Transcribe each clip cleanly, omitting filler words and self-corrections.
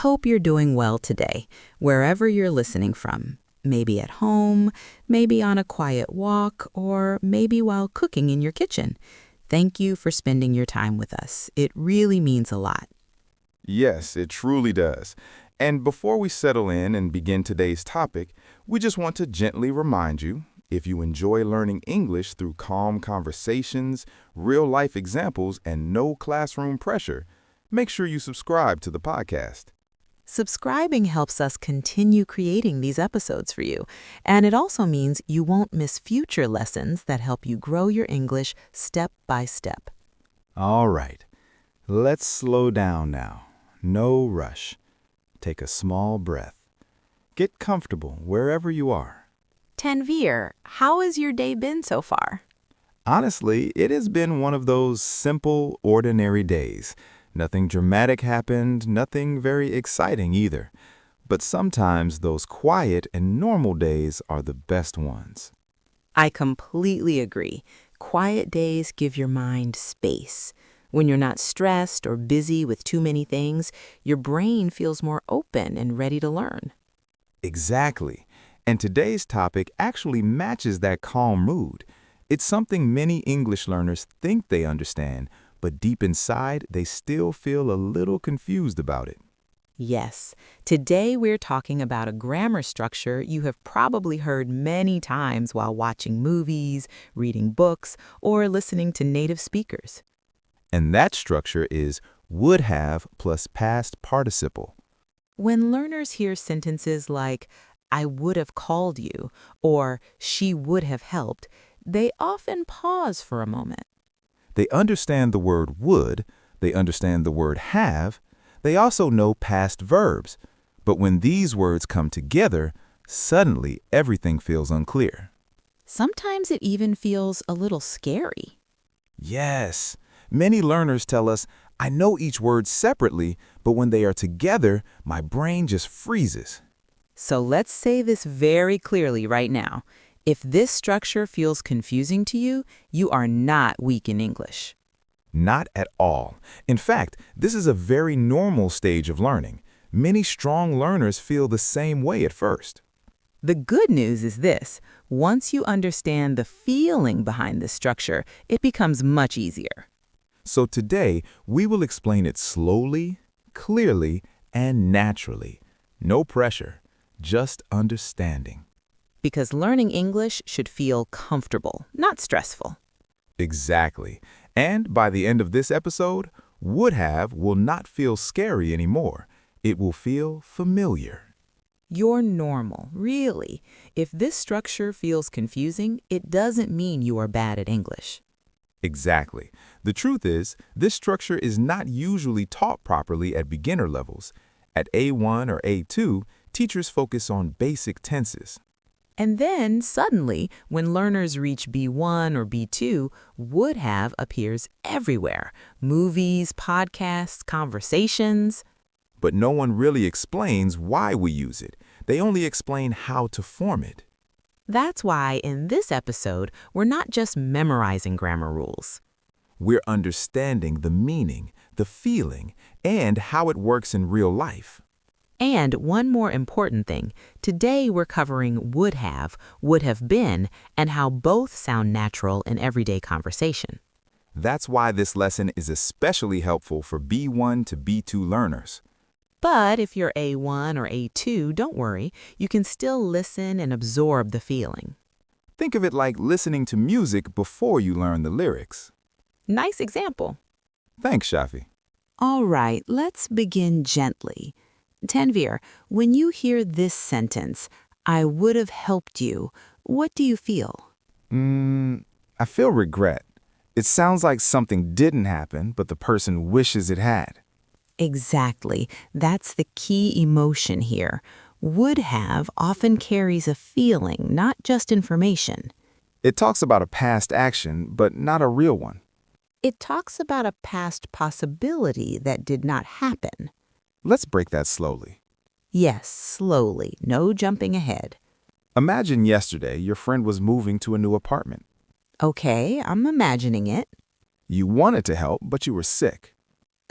hope you're doing well today, wherever you're listening from. Maybe at home, maybe on a quiet walk, or maybe while cooking in your kitchen. Thank you for spending your time with us. It really means a lot. Yes, it truly does. And before we settle in and begin today's topic, we just want to gently remind you, if you enjoy learning English through calm conversations, real-life examples, and no classroom pressure, make sure you subscribe to the podcast. Subscribing helps us continue creating these episodes for you, and it also means you won't miss future lessons that help you grow your English step by step. All right, let's slow down now. No rush. Take a small breath. Get comfortable wherever you are. Tanvir, how has your day been so far? Honestly, it has been one of those simple, ordinary days. Nothing dramatic happened, nothing very exciting either. But sometimes those quiet and normal days are the best ones. I completely agree. Quiet days give your mind space. When you're not stressed or busy with too many things, your brain feels more open and ready to learn. Exactly. And today's topic actually matches that calm mood. It's something many English learners think they understand, but deep inside, they still feel a little confused about it. Yes, today we're talking about a grammar structure you have probably heard many times while watching movies, reading books, or listening to native speakers. And that structure is would have plus past participle. When learners hear sentences like, I would have called you, or she would have helped, they often pause for a moment. They understand the word would, they understand the word have, they also know past verbs. But when these words come together, suddenly everything feels unclear. Sometimes it even feels a little scary. Yes, many learners tell us, I know each word separately, but when they are together, my brain just freezes. So let's say this very clearly right now. If this structure feels confusing to you, you are not weak in English. Not at all. In fact, this is a very normal stage of learning. Many strong learners feel the same way at first. The good news is this. Once you understand the feeling behind this structure, it becomes much easier. So today, we will explain it slowly, clearly, and naturally. No pressure, just understanding. Because learning English should feel comfortable, not stressful. Exactly. And by the end of this episode, would have will not feel scary anymore. It will feel familiar. You're normal, really. If this structure feels confusing, it doesn't mean you are bad at English. Exactly. The truth is, this structure is not usually taught properly at beginner levels. At A1 or A2, teachers focus on basic tenses. And then, suddenly, when learners reach B1 or B2, would have appears everywhere. Movies, podcasts, conversations. But no one really explains why we use it. They only explain how to form it. That's why in this episode, we're not just memorizing grammar rules. We're understanding the meaning, the feeling, and how it works in real life. And one more important thing, today we're covering would have been, and how both sound natural in everyday conversation. That's why this lesson is especially helpful for B1 to B2 learners. But if you're A1 or A2, don't worry, you can still listen and absorb the feeling. Think of it like listening to music before you learn the lyrics. Nice example. Thanks, Shafi. All right, let's begin gently. Tanvir, when you hear this sentence, I would have helped you, what do you feel? I feel regret. It sounds like something didn't happen, but the person wishes it had. Exactly. That's the key emotion here. Would have often carries a feeling, not just information. It talks about a past action, but not a real one. It talks about a past possibility that did not happen. Let's break that slowly. Yes, slowly, no jumping ahead. Imagine yesterday your friend was moving to a new apartment. Okay, I'm imagining it. You wanted to help, but you were sick.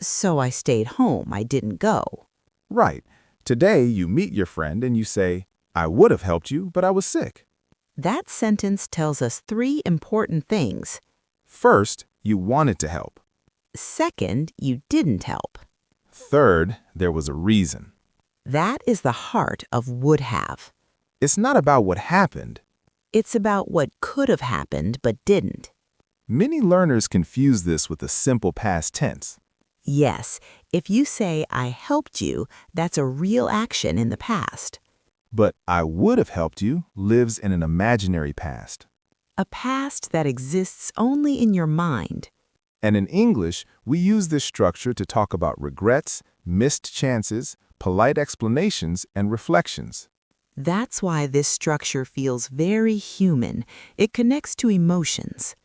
So I stayed home, I didn't go. Right. Today, you meet your friend and you say, I would have helped you, but I was sick. That sentence tells us three important things. First, you wanted to help. Second, you didn't help. Third, there was a reason. That is the heart of would have. It's not about what happened. It's about what could have happened but didn't. Many learners confuse this with a simple past tense. Yes, if you say, I helped you, that's a real action in the past. But I would have helped you lives in an imaginary past. A past that exists only in your mind. And in English, we use this structure to talk about regrets, missed chances, polite explanations, and reflections. That's why this structure feels very human. It connects to emotions.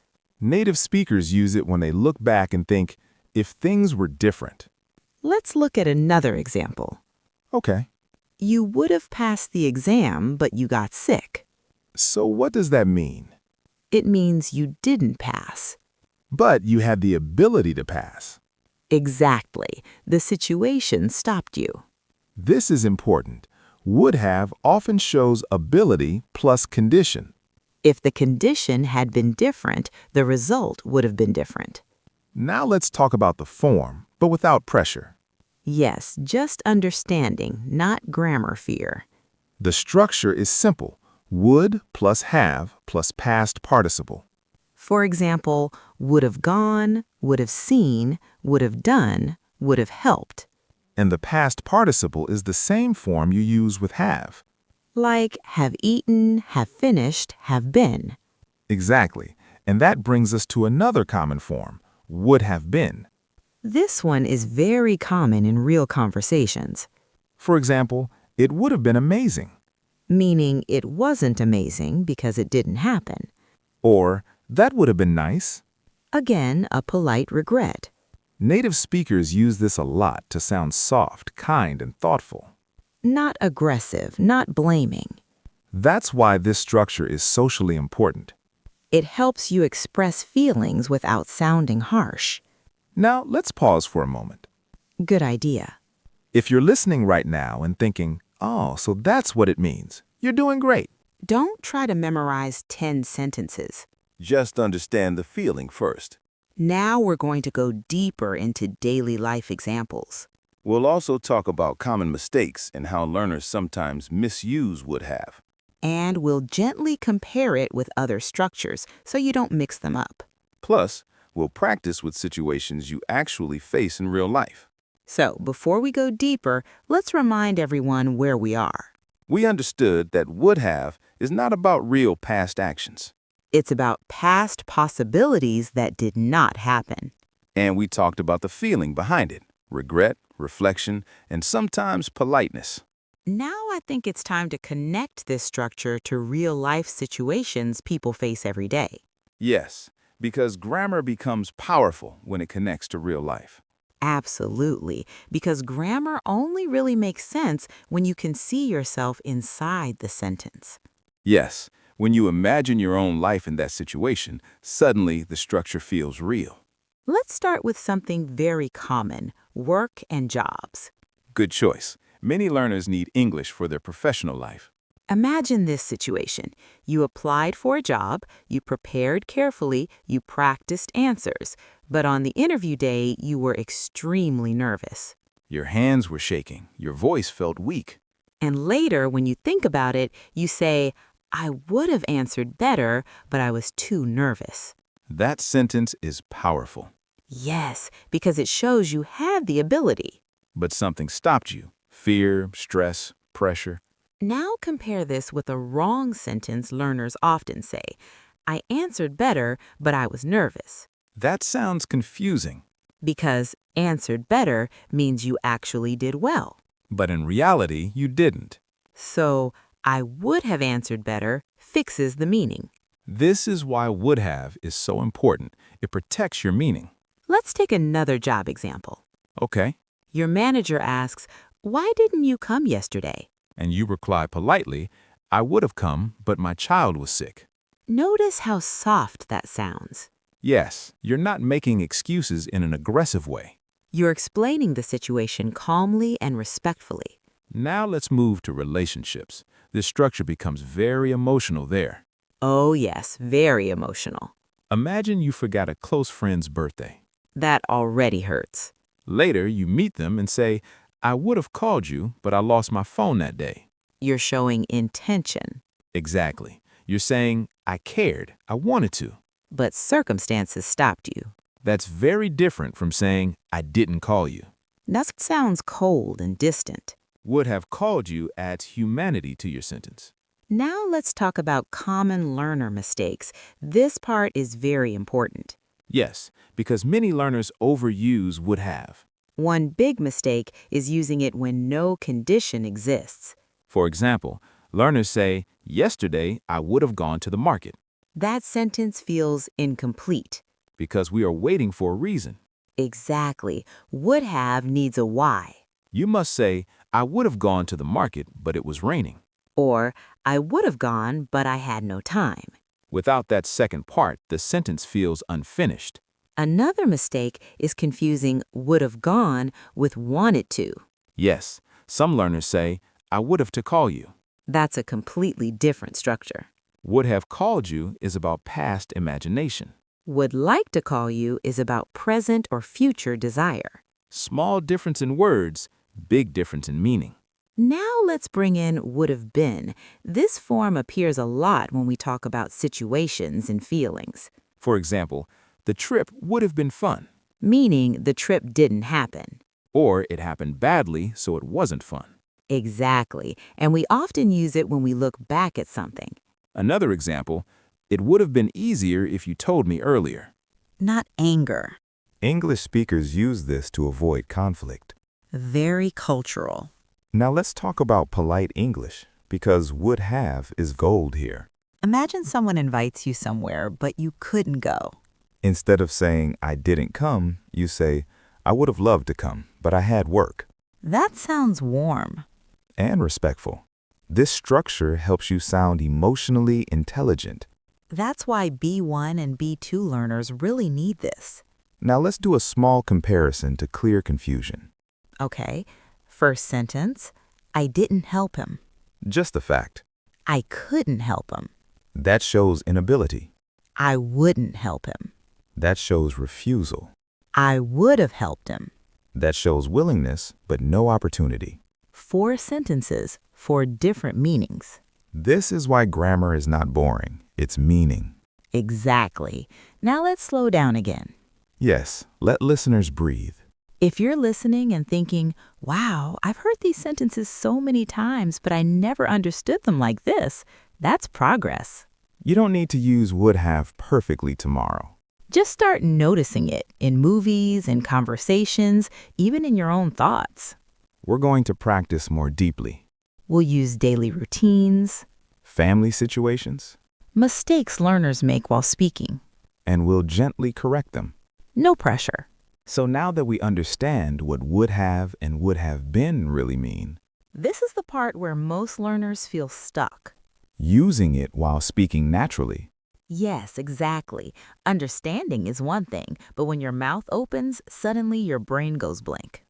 Native speakers use it when they look back and think, if things were different. Let's look at another example. Okay, You would have passed the exam, but you got sick. so what does that mean? It means you didn't pass. But you had the ability to pass. Exactly. The situation stopped you. This is important. Would have often shows ability plus condition. If the condition had been different, the result would have been different. Now let's talk about the form, but without pressure. Yes, just understanding, not grammar fear. The structure is simple. Would plus have plus past participle. For example, would have gone, would have seen, would have done, would have helped. And the past participle is the same form you use with have. Like have eaten, have finished, have been. Exactly. And that brings us to another common form, would have been. This one is very common in real conversations, For example, it would have been amazing. meaning it wasn't amazing because it didn't happen. Or, that would have been nice. Again, a polite regret. Native speakers use this a lot to sound soft, kind, and thoughtful. Not aggressive, not blaming. That's why this structure is socially important. It helps you express feelings without sounding harsh. Now, let's pause for a moment. Good idea. If you're listening right now and thinking, oh, so that's what it means, you're doing great. Don't try to memorize 10 sentences. Just understand the feeling first. Now we're going to go deeper into daily life examples. We'll also talk about common mistakes and how learners sometimes misuse would have. And we'll gently compare it with other structures so you don't mix them up. Plus, we'll practice with situations you actually face in real life. So, before we go deeper, let's remind everyone where we are. We understood that would have is not about real past actions. It's about past possibilities that did not happen. And we talked about the feeling behind it, regret, reflection, and sometimes politeness. Now I think it's time to connect this structure to real-life situations people face every day. Yes, because grammar becomes powerful when it connects to real life. Absolutely, because grammar only really makes sense when you can see yourself inside the sentence. Yes, when you imagine your own life in that situation, suddenly the structure feels real. Let's start with something very common, work and jobs. Good choice. Many learners need English for their professional life. Imagine this situation. You applied for a job, you prepared carefully, you practiced answers, but on the interview day, you were extremely nervous. Your hands were shaking. Your voice felt weak. And later, when you think about it, you say, I would have answered better, but I was too nervous. That sentence is powerful. Yes, because it shows you had the ability. But something stopped you. Fear, stress, pressure. Now compare this with a wrong sentence learners often say. I answered better, but I was nervous. That sounds confusing. Because answered better means you actually did well. But in reality, you didn't. So, I would have answered better fixes the meaning. This is why would have is so important. It protects your meaning. Let's take another job example. Okay. Your manager asks, why didn't you come yesterday? And you reply politely, I would have come, but my child was sick. Notice how soft that sounds. Yes, you're not making excuses in an aggressive way. You're explaining the situation calmly and respectfully. Now let's move to relationships. This structure becomes very emotional there. Oh, yes, very emotional. Imagine you forgot a close friend's birthday. That already hurts. Later, you meet them and say, I would have called you, but I lost my phone that day. You're showing intention, Exactly. You're saying, I cared, I wanted to. but circumstances stopped you. That's very different from saying, I didn't call you. That sounds cold and distant. Would have called you adds humanity to your sentence. Now let's talk about common learner mistakes. This part is very important. Yes, because many learners overuse would have. One big mistake is using it when no condition exists. For example, learners say, yesterday I would have gone to the market, That sentence feels incomplete. because we are waiting for a reason. Exactly. Would have needs a why. You must say, I would have gone to the market, but it was raining. Or, I would have gone, but I had no time. Without that second part, the sentence feels unfinished. Another mistake is confusing would have gone with wanted to. Yes, some learners say, I would have to call you. That's a completely different structure. Would have called you is about past imagination. Would like to call you is about present or future desire. Small difference in words, big difference in meaning. Now let's bring in would have been. This form appears a lot when we talk about situations and feelings, For example, the trip would have been fun, meaning the trip didn't happen. or it happened badly, so it wasn't fun. Exactly, and we often use it when we look back at something. Another example, it would have been easier if you told me earlier. Not anger. English speakers use this to avoid conflict. Very cultural. Now let's talk about polite English, because would have is gold here. Imagine someone invites you somewhere, but you couldn't go. Instead of saying, I didn't come, you say, I would have loved to come, but I had work. That sounds warm. And respectful. This structure helps you sound emotionally intelligent. That's why B1 and B2 learners really need this. Now let's do a small comparison to clear confusion. Okay, first sentence, I didn't help him. Just the fact. I couldn't help him. That shows inability. I wouldn't help him. That shows refusal. I would have helped him. That shows willingness, but no opportunity. 4 sentences, 4 different meanings. This is why grammar is not boring. It's meaning. Exactly. Now let's slow down again. Yes, let listeners breathe. If you're listening and thinking, wow, I've heard these sentences so many times, but I never understood them like this, that's progress. You don't need to use would have perfectly tomorrow. Just start noticing it in movies, in conversations, even in your own thoughts. We're going to practice more deeply. We'll use daily routines, Family situations, mistakes learners make while speaking. and we'll gently correct them. No pressure. So now that we understand what would have and would have been really mean, This is the part where most learners feel stuck. using it while speaking naturally, Yes, exactly. Understanding is one thing, but when your mouth opens, suddenly your brain goes blank.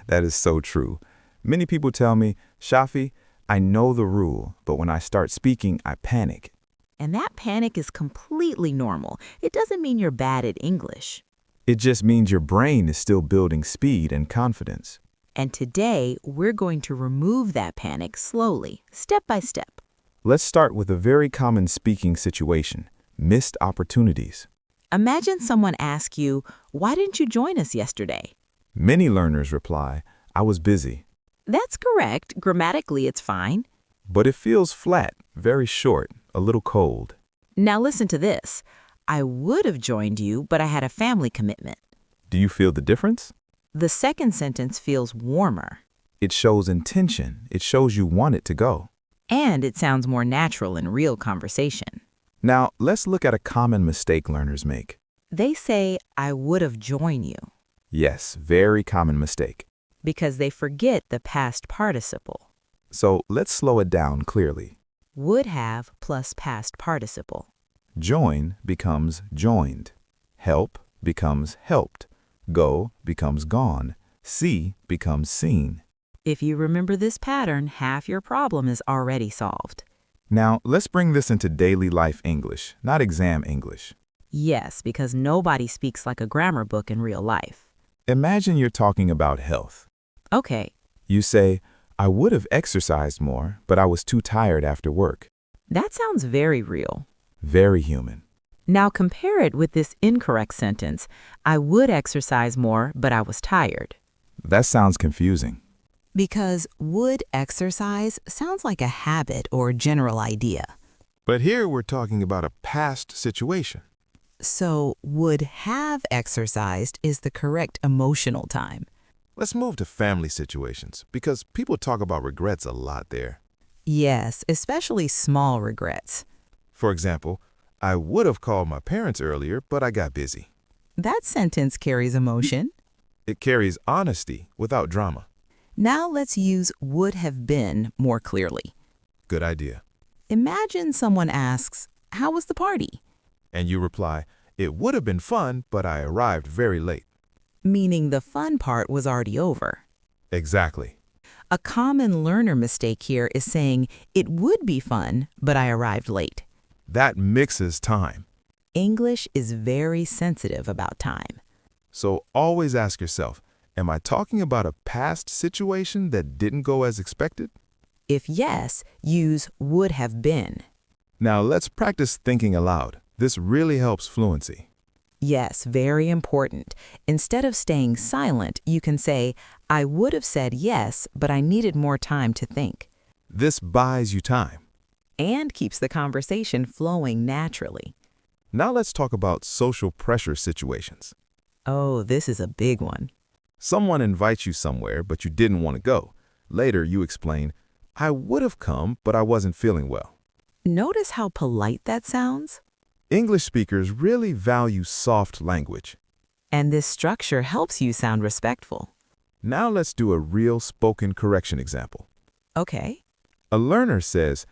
that is so true. Many people tell me, Shafi, I know the rule, but when I start speaking, I panic. And that panic is completely normal. It doesn't mean you're bad at English. It just means your brain is still building speed and confidence. And today, we're going to remove that panic slowly, step by step. Let's start with a very common speaking situation, missed opportunities. Imagine someone asks you, why didn't you join us yesterday? Many learners reply, I was busy. That's correct. Grammatically, it's fine. But it feels flat, very short, a little cold. Now listen to this. I would have joined you, but I had a family commitment. Do you feel the difference? The second sentence feels warmer, It shows intention. It shows you want it to go. and it sounds more natural in real conversation. Now, let's look at a common mistake learners make. They say, I would have joined you, Yes, very common mistake. because they forget the past participle. So let's slow it down clearly. Would have plus past participle. Join becomes joined. Help becomes helped. Go becomes gone. See becomes seen. If you remember this pattern, half your problem is already solved. Now, let's bring this into daily life English, not exam English. Yes, because nobody speaks like a grammar book in real life. Imagine you're talking about health. Okay, You say, I would have exercised more, but I was too tired after work. that sounds very real. Very human. Now compare it with this incorrect sentence. I would exercise more, but I was tired. That sounds confusing. Because would exercise sounds like a habit or general idea. But here we're talking about a past situation. So would have exercised is the correct emotional time. Let's move to family situations, because people talk about regrets a lot there. Yes, especially small regrets. For example, I would have called my parents earlier, but I got busy. That sentence carries emotion. It carries honesty without drama. Now let's use would have been more clearly. Good idea. Imagine someone asks, how was the party? And you reply, it would have been fun, but I arrived very late. Meaning the fun part was already over. Exactly. A common learner mistake here is saying, it would be fun, but I arrived late. That mixes time. English is very sensitive about time. So always ask yourself, am I talking about a past situation that didn't go as expected? If yes, use would have been. Now let's practice thinking aloud. This really helps fluency. Yes, very important. Instead of staying silent, you can say, I would have said yes, but I needed more time to think. This buys you time. And keeps the conversation flowing naturally. Now let's talk about social pressure situations. Oh, this is a big one. Someone invites you somewhere, but you didn't want to go. Later, you explain, I would have come, but I wasn't feeling well. Notice how polite that sounds? English speakers really value soft language. And this structure helps you sound respectful. Now let's do a real spoken correction example. Okay. A learner says,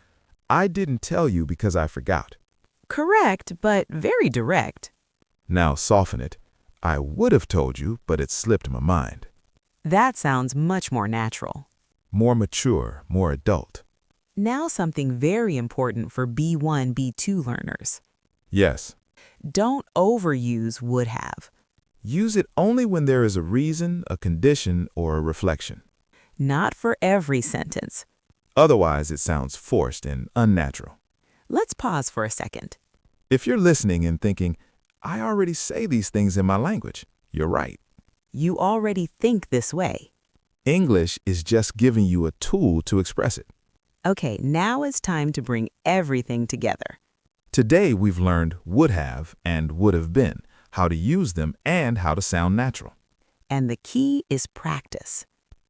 I didn't tell you because I forgot. Correct, but very direct. Now soften it. I would have told you, but it slipped my mind. That sounds much more natural. More mature, more adult. Now something very important for B1, B2 learners. Yes. Don't overuse would have. Use it only when there is a reason, a condition, or a reflection. Not for every sentence. Otherwise, it sounds forced and unnatural. Let's pause for a second. If you're listening and thinking, I already say these things in my language, you're right. You already think this way. English is just giving you a tool to express it. Okay, now it's time to bring everything together. Today, we've learned would have and would have been, how to use them and how to sound natural. And the key is practice.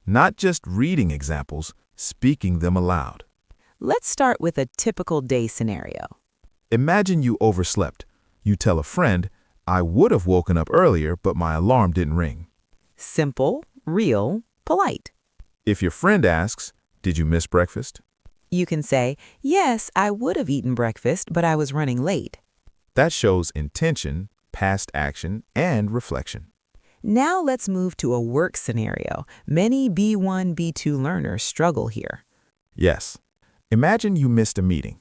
Not just reading examples, speaking them aloud. Let's start with a typical day scenario. Imagine you overslept. You tell a friend, I would have woken up earlier, but my alarm didn't ring. Simple, real, polite. If your friend asks, did you miss breakfast? You can say, yes, I would have eaten breakfast, but I was running late. That shows intention, past action, and reflection. Now let's move to a work scenario. Many B1, B2 learners struggle here. Yes. Imagine you missed a meeting.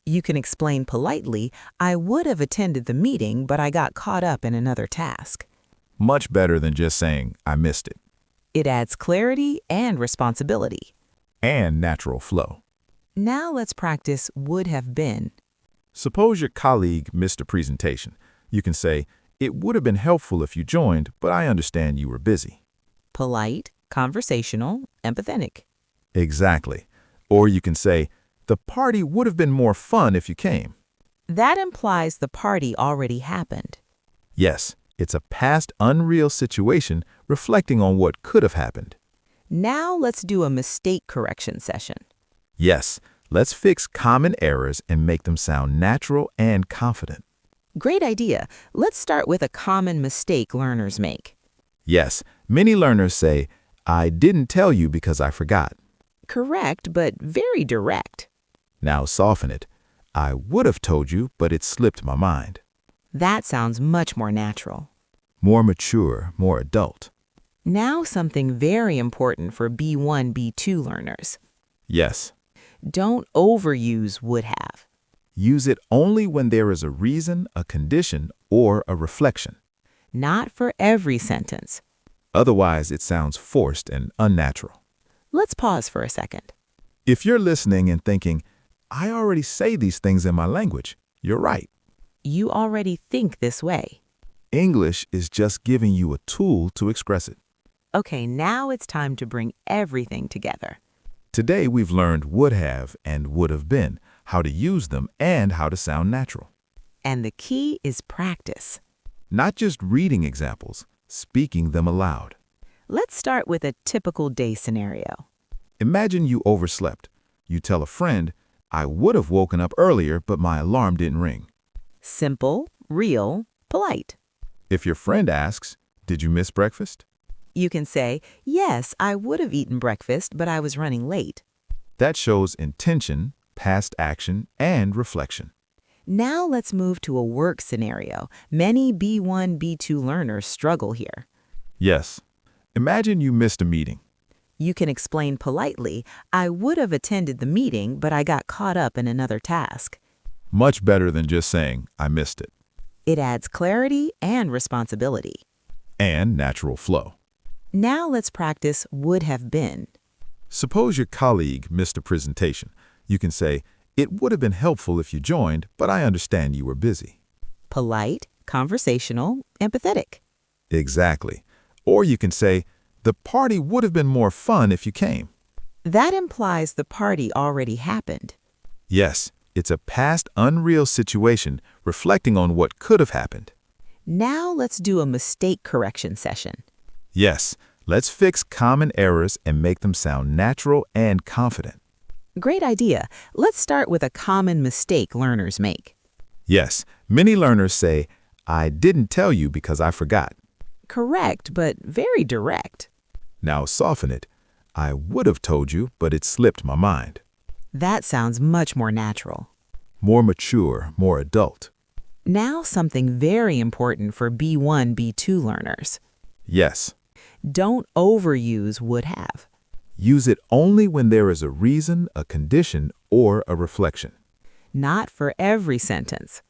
You can explain politely, I would have attended the meeting, but I got caught up in another task. Much better than just saying, I missed it. It adds clarity and responsibility. And natural flow. Now let's practice would have been. Suppose your colleague missed a presentation. You can say, it would have been helpful if you joined, but I understand you were busy. Polite, conversational, empathetic. Exactly. Or you can say, the party would have been more fun if you came. That implies the party already happened. Yes, it's a past unreal situation reflecting on what could have happened. Now let's do a mistake correction session. Yes, let's fix common errors and make them sound natural and confident. Great idea. Let's start with a common mistake learners make. Yes, many learners say, I didn't tell you because I forgot. Correct, but very direct. Now soften it. I would have told you, but it slipped my mind. That sounds much more natural. more mature, more adult. Now something very important for B1, B2 learners. Yes. Don't overuse would have. Use it only when there is a reason, a condition, or a reflection. Not for every sentence. Otherwise, it sounds forced and unnatural. Let's pause for a second. If you're listening and thinking, I already say these things in my language, you're right. You already think this way. English is just giving you a tool to express it. Okay, now it's time to bring everything together. Today, we've learned would have and would have been, how to use them, and how to sound natural. And the key is practice. Not just reading examples, speaking them aloud. Let's start with a typical day scenario. Imagine you overslept. You tell a friend, I would have woken up earlier, but my alarm didn't ring. Simple, real, polite. If your friend asks, did you miss breakfast? You can say, yes, I would have eaten breakfast, but I was running late. That shows intention, past action, and reflection. Now let's move to a work scenario. Many B1, B2 learners struggle here. Yes. Imagine you missed a meeting. You can explain politely, I would have attended the meeting, but I got caught up in another task. Much better than just saying, I missed it. It adds clarity and responsibility. And natural flow. Now let's practice would have been. Suppose your colleague missed a presentation. You can say, it would have been helpful if you joined, but I understand you were busy. Polite, conversational, empathetic. Exactly. Or you can say, the party would have been more fun if you came. That implies the party already happened. Yes, it's a past unreal situation reflecting on what could have happened. Now let's do a mistake correction session. Yes, let's fix common errors and make them sound natural and confident. Great idea. Let's start with a common mistake learners make. Yes, many learners say, I didn't tell you because I forgot. Correct, but very direct. Now soften it. I would have told you, but it slipped my mind. That sounds much more natural. More mature, more adult. Now something very important for B1, B2 learners. Yes. Don't overuse would have. Use it only when there is a reason, a condition, or a reflection. Not for every sentence.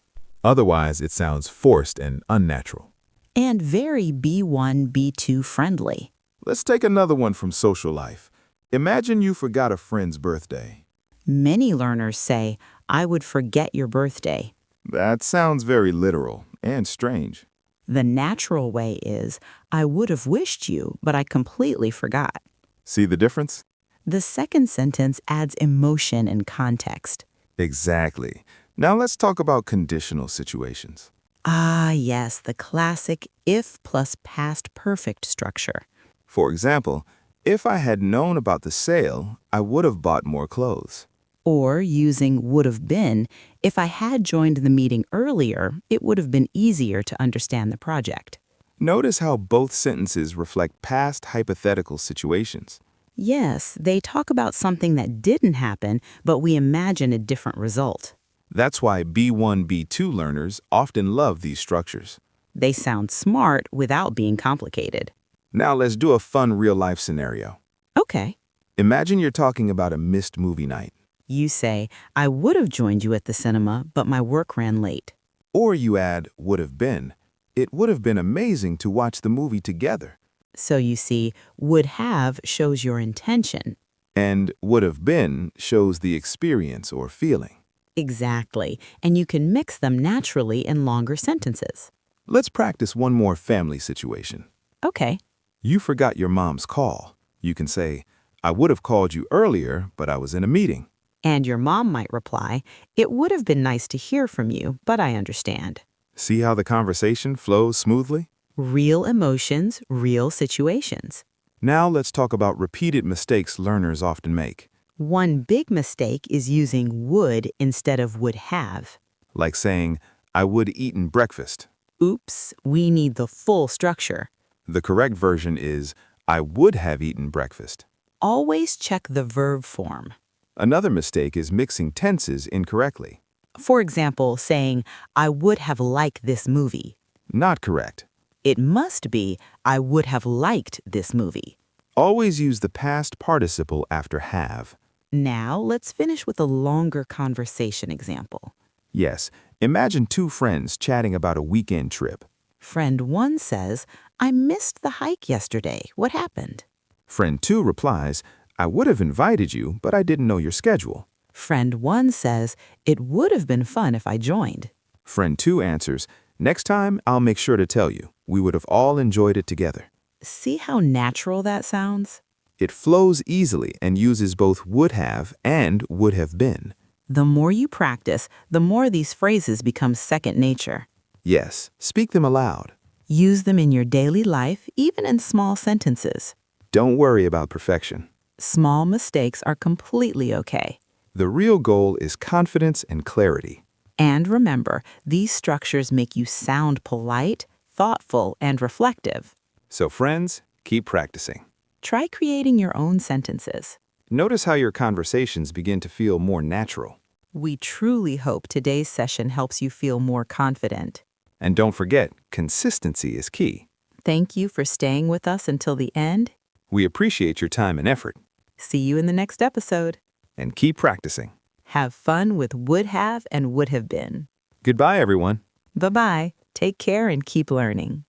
Otherwise, it sounds forced and unnatural. And very B1, B2 friendly. Let's take another one from social life. Imagine you forgot a friend's birthday. Many learners say, I would forget your birthday. That sounds very literal and strange. The natural way is, I would have wished you, but I completely forgot. See the difference? The second sentence adds emotion and context. Exactly. Now let's talk about conditional situations. Ah, yes, the classic if plus past perfect structure. For example, if I had known about the sale, I would have bought more clothes. Or using would have been, if I had joined the meeting earlier, it would have been easier to understand the project. Notice how both sentences reflect past hypothetical situations. Yes, they talk about something that didn't happen, but we imagine a different result. That's why B1, B2 learners often love these structures. They sound smart without being complicated. Now let's do a fun real-life scenario. Okay. Imagine you're talking about a missed movie night. You say, I would have joined you at the cinema, but my work ran late. Or you add would have been. It would have been amazing to watch the movie together. So you see, would have shows your intention. And would have been shows the experience or feeling. Exactly, and you can mix them naturally in longer sentences. Let's practice one more family situation. Okay. You forgot your mom's call. You can say, I would have called you earlier, but I was in a meeting. And your mom might reply, it would have been nice to hear from you, but I understand. See how the conversation flows smoothly? Real emotions, real situations. Now let's talk about repeated mistakes learners often make. One big mistake is using would instead of would have. Like saying, I would eaten breakfast. Oops, we need the full structure. The correct version is, I would have eaten breakfast. Always check the verb form. Another mistake is mixing tenses incorrectly. For example, saying, I would have liked this movie. Not correct. It must be, I would have liked this movie. Always use the past participle after have. Now, let's finish with a longer conversation example. Yes, imagine two friends chatting about a weekend trip. Friend 1 says, I missed the hike yesterday. What happened? Friend 2 replies, I would have invited you, but I didn't know your schedule. Friend 1 says, it would have been fun if I joined. Friend 2 answers, next time I'll make sure to tell you. We would have all enjoyed it together. See how natural that sounds? It flows easily and uses both would have and would have been. The more you practice, the more these phrases become second nature. Yes, speak them aloud. Use them in your daily life, even in small sentences. Don't worry about perfection. Small mistakes are completely okay. The real goal is confidence and clarity. And remember, these structures make you sound polite, thoughtful, and reflective. So friends, keep practicing. Try creating your own sentences. Notice how your conversations begin to feel more natural. We truly hope today's session helps you feel more confident. And don't forget, consistency is key. Thank you for staying with us until the end. We appreciate your time and effort. See you in the next episode. And keep practicing. Have fun with would have and would have been. Goodbye, everyone. Bye-bye. Take care and keep learning.